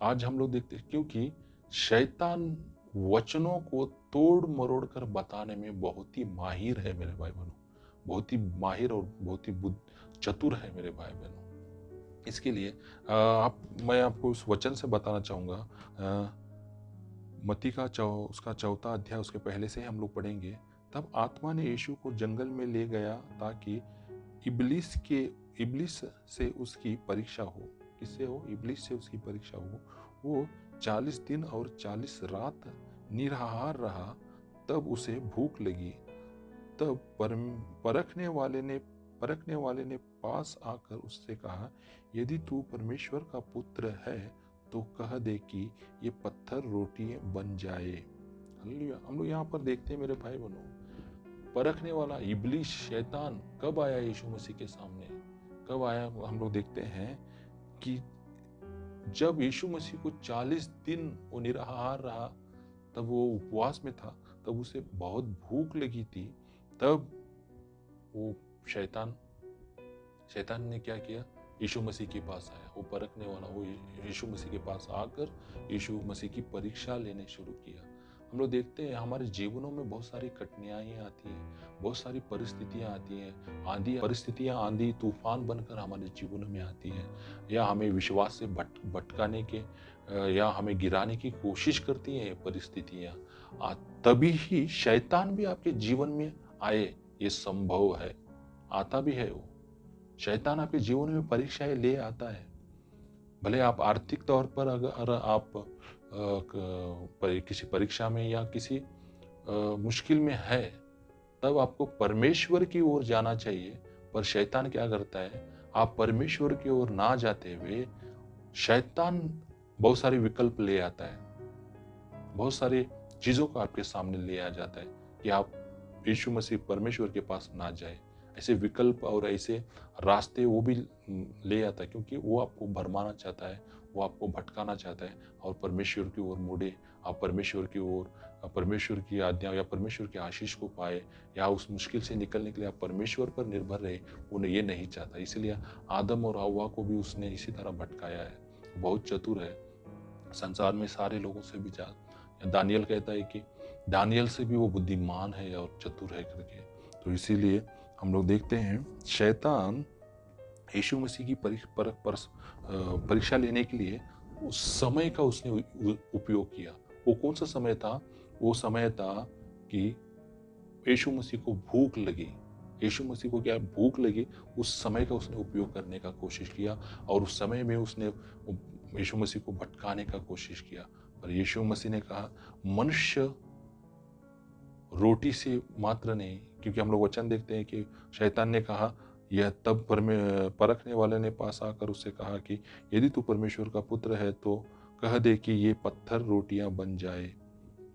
आज हम लोग देखते हैं क्योंकि शैतान वचनों को तोड़ मरोड़ कर बताने में बहुत ही माहिर है मेरे भाई बहनों, बहुत ही माहिर और बहुत ही चतुर है मेरे भाई बहनों। इसके लिए मैं आपको उस वचन से बताना चाहूँगा। मत्ती का उसका चौथा अध्याय, उसके पहले से ही हम लोग पढ़ेंगे। तब आत्मा ने यीशु को जंगल में ले गया ताकि इब्लिस से उसकी परीक्षा हो। किससे हो? इब्लिस से उसकी परीक्षा हो। वो 40 दिन और 40 रात निराहार रहा। तब उसे भूख लगी। तब परखने वाले ने पास आकर उससे कहा, यदि तू परमेश्वर का पुत्र है तो कह दे कि ये पत्थर रोटी बन जाए। हालेलुया। हम लोग यहाँ पर देखते हैं मेरे भाई बहनों, परखने वाला इब्लिस शैतान कब आया यीशु मसीह के सामने? कब आया? हम लोग देखते हैं कि जब यीशु मसीह को 40 दिन वो निराहार रहा, तब वो उपवास में था, तब उसे बहुत भूख लगी थी। तब वो शैतान शैतान ने क्या किया? यीशु मसीह के पास आया। वो परखने वाला वो यीशु मसीह के पास आकर यीशु मसीह की परीक्षा लेने शुरू किया। हम लोग देखते हैं हमारे जीवनों में बहुत सारी कठिनाइयाँ आती हैं, बहुत सारी परिस्थितियाँ आती हैं, परिस्थितियाँ आंधी तूफान बनकर हमारे जीवनों में आती हैं, या हमें विश्वास से भटकाने के या हमें गिराने की कोशिश करती हैं ये परिस्थितियाँ। तभी ही शैतान भी आपके जीवन में आए, ये संभव है, आता भी है। वो शैतान आपके जीवन में परीक्षाएं ले आता है। भले आप आर्थिक तौर पर अगर आप किसी परीक्षा में या किसी मुश्किल में है, तब आपको परमेश्वर की ओर जाना चाहिए। पर शैतान क्या करता है? आप परमेश्वर की ओर ना जाते हुए शैतान बहुत सारे विकल्प ले आता है, बहुत सारी चीजों को आपके सामने ले आ जाता है कि आप यीशु मसीह परमेश्वर के पास ना जाए। ऐसे विकल्प और ऐसे रास्ते वो भी ले आता है, क्योंकि वो आपको भरमाना चाहता है, वो आपको भटकाना चाहता है और परमेश्वर की ओर मुड़े, आप परमेश्वर की ओर, परमेश्वर की आज्ञा या परमेश्वर की आशीष को पाए, या उस मुश्किल से निकलने के लिए आप परमेश्वर पर निर्भर रहे, वो ये नहीं चाहता। इसलिए आदम और हव्वा को भी उसने इसी तरह भटकाया है। बहुत चतुर है, संसार में सारे लोगों से भी ज्यादा। दानियल कहता है कि दानियल से भी वो बुद्धिमान है और चतुर है करके। तो इसीलिए हम लोग देखते हैं शैतान यीशु मसीह की परीक्षा लेने के लिए उस समय का उसने उपयोग किया। वो कौन सा समय था? वो समय था कि यीशु मसीह को भूख लगी। यीशु मसीह को क्या भूख लगी, उस समय का उसने उपयोग करने का कोशिश किया, और उस समय में उसने यीशु मसीह को भटकाने का कोशिश किया। पर यीशु मसीह ने कहा, मनुष्य रोटी से मात्र नहीं, क्योंकि हम लोग वचन देखते हैं कि शैतान ने कहा, यह तब परखने वाले ने पास आकर उससे कहा कि यदि तू परमेश्वर का पुत्र है तो कह दे कि ये पत्थर रोटियां बन जाए।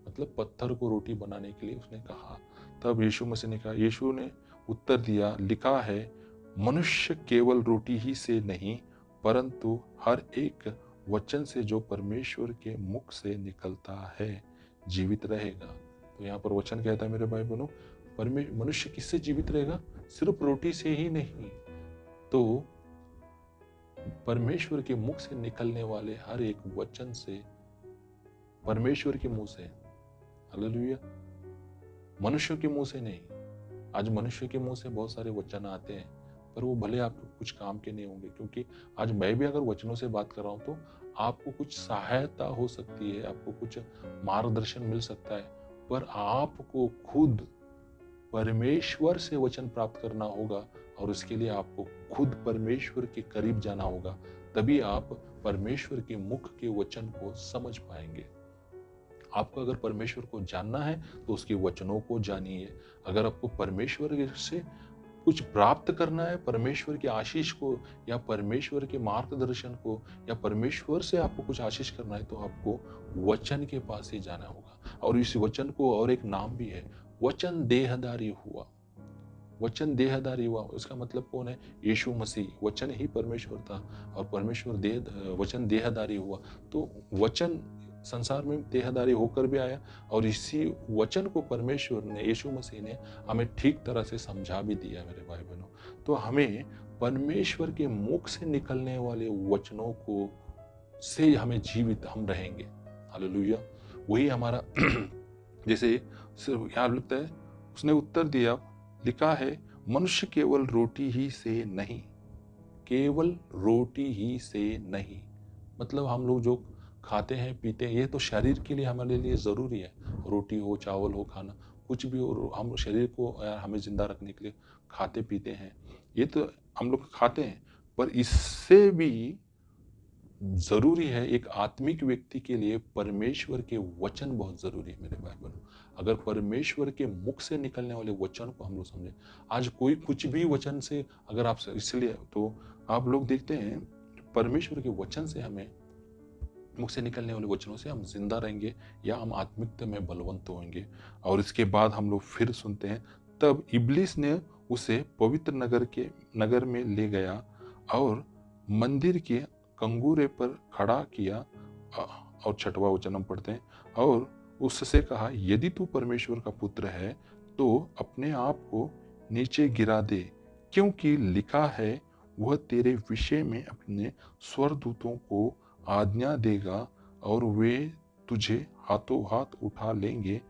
मतलब पत्थर को रोटी बनाने के लिए उसने कहा। तब यीशु मसीह ने कहा, यीशु ने उत्तर दिया, लिखा है, मनुष्य केवल रोटी ही से नहीं परंतु हर एक वचन से जो परमेश्वर के मुख से निकलता है जीवित रहेगा। तो यहाँ पर वचन कहता है मेरे भाई बहनों, मनुष्य किससे जीवित रहेगा? सिर्फ रोटी से ही नहीं, तो परमेश्वर के मुख से निकलने वाले हर एक वचन से, परमेश्वर के मुंह से। हालेलुया। मनुष्य के मुंह से नहीं। आज मनुष्य के मुंह से बहुत सारे वचन आते हैं, पर वो भले आपको कुछ काम के नहीं होंगे, क्योंकि आज मैं भी अगर वचनों से बात कर रहा हूं तो आपको कुछ सहायता हो सकती है, आपको कुछ मार्गदर्शन मिल सकता है, पर आपको खुद परमेश्वर से वचन प्राप्त करना होगा, और उसके लिए आपको खुद परमेश्वर के करीब जाना होगा। तभी आप परमेश्वर के मुख के वचन को समझ पाएंगे। आपको अगर परमेश्वर को जानना है तो उसके वचनों को जानिए। अगर आपको परमेश्वर से कुछ प्राप्त करना है, परमेश्वर की आशीष को या परमेश्वर के मार्गदर्शन को, या परमेश्वर से आपको कुछ आशीष करना है, तो आपको वचन के पास ही जाना होगा। और इस वचन को और एक नाम भी है, वचन देहधारी हुआ। वचन देहधारी हुआ, इसका मतलब कौन है? यीशु मसीह। वचन ही परमेश्वर था और वचन देहधारी हुआ। तो वचन संसार में देहधारी होकर भी आया, और इसी वचन को परमेश्वर ने, यीशु मसीह ने हमें ठीक तरह से समझा भी दिया मेरे भाई बहनों। तो हमें परमेश्वर के मुख से निकलने वाले वचनों को से हमें जीवित हम रहेंगे। हालेलुया। वही हमारा जैसे यहाँ लिखता है, उसने उत्तर दिया, लिखा है मनुष्य केवल रोटी ही से नहीं, केवल रोटी ही से नहीं। मतलब हम लोग जो खाते हैं पीते हैं ये तो शरीर के लिए हमारे लिए ज़रूरी है, रोटी हो चावल हो खाना कुछ भी हो, हम शरीर को हमें जिंदा रखने के लिए खाते पीते हैं, ये तो हम लोग खाते हैं। पर इससे भी ज़रूरी है एक आत्मिक व्यक्ति के लिए परमेश्वर के वचन बहुत ज़रूरी है मेरे भाई बहनों। अगर परमेश्वर के मुख से निकलने वाले वचन को हम लोग समझें, आज कोई कुछ भी वचन से अगर आप, इसलिए तो आप लोग देखते हैं परमेश्वर के वचन से हमें, मुख से निकलने वाले वचनों से हम जिंदा रहेंगे या हम आत्मिकता में बलवंत होंगे। और इसके बाद हम लोग फिर सुनते हैं, तब इब्लिस ने उसे पवित्र नगर में ले गया और मंदिर के कंगूरे पर खड़ा किया। और 6वां वचन हम पढ़ते हैं, और उससे कहा, यदि तू परमेश्वर का पुत्र है तो अपने आप को नीचे गिरा दे, क्योंकि लिखा है वह तेरे विषय में अपने स्वर्गदूतों को आज्ञा देगा और वे तुझे हाथों हाथ उठा लेंगे,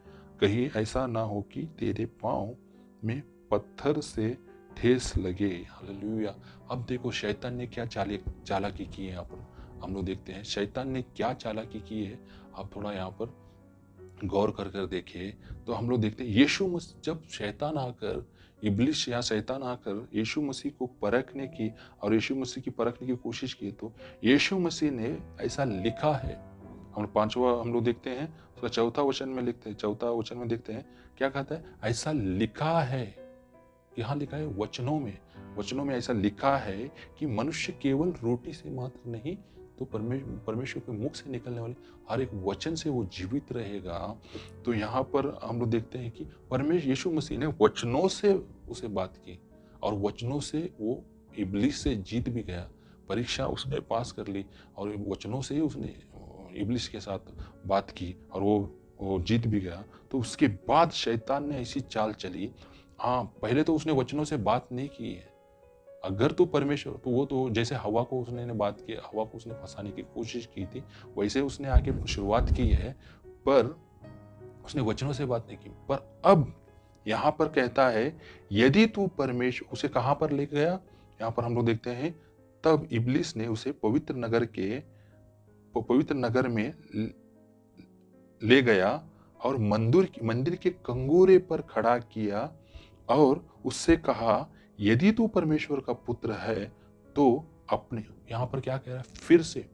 कहीं ऐसा ना हो कि तेरे पांव में पत्थर से ठेस लगे। हालेलुया। अब देखो शैतान ने क्या चालाकी की है। यहाँ पर हम लोग देखते हैं शैतान ने क्या चालाकी की है। आप थोड़ा यहाँ पर गौर कर देखे तो हम लोग देखते हैं यीशु मसीह, जब शैतान आकर, इब्लिस या शैतान आकर यीशु मसीह को परखने की और यीशु मसीह की परखने की कोशिश की, तो यीशु मसीह ने ऐसा लिखा है। हम 5वां हम लोग देखते हैं उसका 4था वचन में लिखते हैं, 4था वचन में देखते हैं क्या कहता है, ऐसा लिखा है। यहाँ लिखा है वचनों में ऐसा लिखा है कि मनुष्य केवल रोटी से मात्र नहीं तो परमेश्वर के मुख से निकलने वाले हर एक वचन से वो जीवित रहेगा। तो यहाँ पर हम लोग देखते हैं कि परमेश्वर यीशु मसीह ने वचनों से उसे बात की और वचनों से वो इब्लिस से जीत भी गया। परीक्षा उसने पास कर ली और वचनों से ही उसने इब्लिस के साथ बात की और वो जीत भी गया। तो उसके बाद शैतान ने ऐसी चाल चली। हाँ, पहले तो उसने वचनों से बात नहीं की है। अगर तो परमेश्वर, तो वो तो जैसे हवा को उसने बात की, हवा को उसने फंसाने की कोशिश की थी, वैसे उसने आगे शुरुआत की है, पर उसने वचनों से बात नहीं की। पर अब यहाँ पर कहता है यदि तू परमेश्वर, उसे कहाँ पर ले गया, यहाँ पर हम लोग देखते हैं, तब इब्लिस ने उसे पवित्र नगर में ले गया और मंदिर के कंगूरे पर खड़ा किया और उससे कहा, यदि तू परमेश्वर का पुत्र है तो अपने, यहां पर क्या कह रहा है फिर से,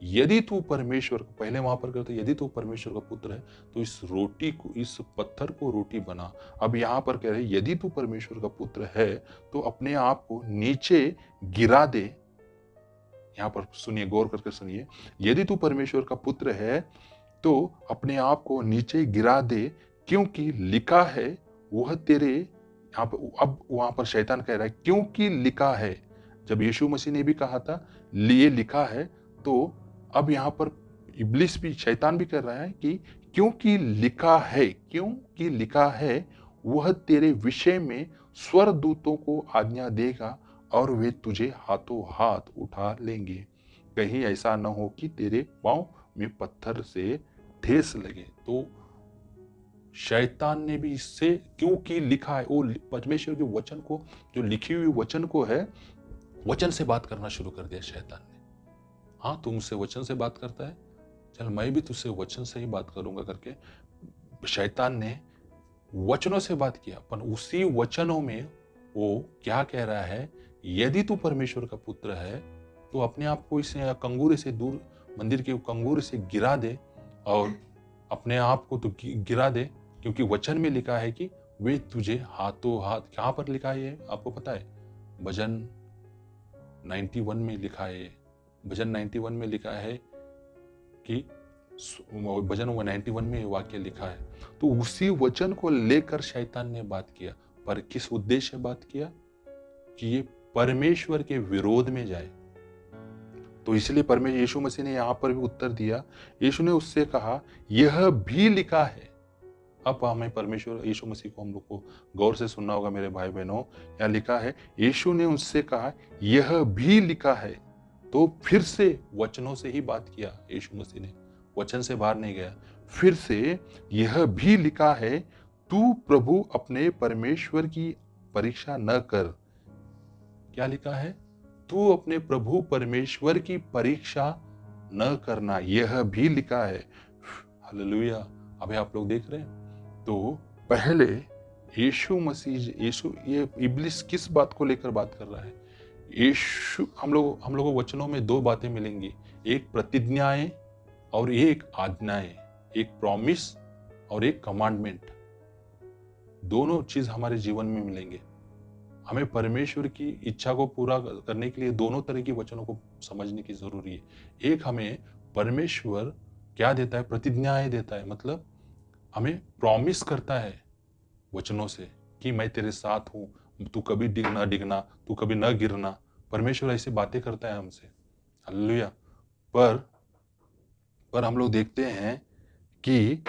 यदि तू परमेश्वर, पहले वहां पर कहते यदि तू परमेश्वर का पुत्र है तो इस रोटी को, इस पत्थर को रोटी बना। अब यहां पर कह रहे यदि तू परमेश्वर का पुत्र है तो अपने आप को नीचे गिरा दे। यहां पर सुनिए, गौर करके सुनिए, यदि तू परमेश्वर का पुत्र है तो अपने आप को नीचे गिरा दे, क्योंकि लिखा है वह तेरे, यहाँ पर अब वहां पर शैतान कह रहा है क्योंकि लिखा है। जब यीशु मसीह ने भी कहा था ये लिखा है, तो अब यहाँ पर इब्लिस भी, शैतान भी कर रहा है कि क्योंकि लिखा है वह तेरे विषय में स्वर्गदूतों को आज्ञा देगा और वे तुझे हाथों हाथ उठा लेंगे, कहीं ऐसा न हो कि तेरे पांव में पत्थर से ठेस लगे। तो शैतान ने भी इससे, क्योंकि लिखा है, वो परमेश्वर के वचन को, जो लिखी हुई वचन को है, वचन से बात करना शुरू कर दिया शैतान ने। हाँ, तू मुझसे वचन से बात करता है, चल मैं भी तुझसे वचन से ही बात करूंगा करके शैतान ने वचनों से बात किया। पर उसी वचनों में वो क्या कह रहा है, यदि तू परमेश्वर का पुत्र है तो अपने आप को इस कंगूरे से दूर, मंदिर के कंगूरे से गिरा दे और अपने आप को तो गिरा दे, क्योंकि वचन में लिखा है कि वे तुझे हाथों हाथ, कहां पर लिखा है आपको पता है, भजन 91 में लिखा है। भजन 91 में लिखा है कि भजन 91 में वाक्य लिखा है। तो उसी वचन को लेकर शैतान ने बात किया, पर किस उद्देश्य से बात किया, कि ये परमेश्वर के विरोध में जाए। तो इसलिए परमेश्वर, यीशु मसीह ने यहां पर भी उत्तर दिया। यीशु ने उससे कहा यह भी लिखा है। अब हमें परमेश्वर यीशु मसीह को, हम लोग को गौर से सुनना होगा मेरे भाई बहनों। यहाँ लिखा है, यीशु ने उससे कहा यह भी लिखा है, तो फिर से वचनों से ही बात किया यीशु मसीह ने, वचन से बाहर नहीं गया। फिर से यह भी लिखा है, तू प्रभु अपने परमेश्वर की परीक्षा न कर। क्या लिखा है? तू अपने प्रभु परमेश्वर की परीक्षा न करना, यह भी लिखा है। हालेलुया। अभी आप लोग देख रहे हैं, तो पहले यीशु मसीह, यीशु, ये इब्लिस किस बात को लेकर बात कर रहा है? यीशु, हम लोगों को वचनों में दो बातें मिलेंगी, एक प्रतिज्ञाएं और एक आज्ञाएं, एक प्रॉमिस और एक कमांडमेंट। दोनों चीज हमारे जीवन में मिलेंगे। हमें परमेश्वर की इच्छा को पूरा करने के लिए दोनों तरह की वचनों को समझने की जरूरी है। एक, हमें परमेश्वर क्या देता है? प्रतिज्ञाएं देता है, मतलब हमें प्रॉमिस करता है वचनों से कि मैं तेरे साथ हूं, तू कभी डिगना, तू कभी न गिरना। परमेश्वर ऐसी बातें करता है हमसे। हालेलुया। पर हम लोग देखते हैं कि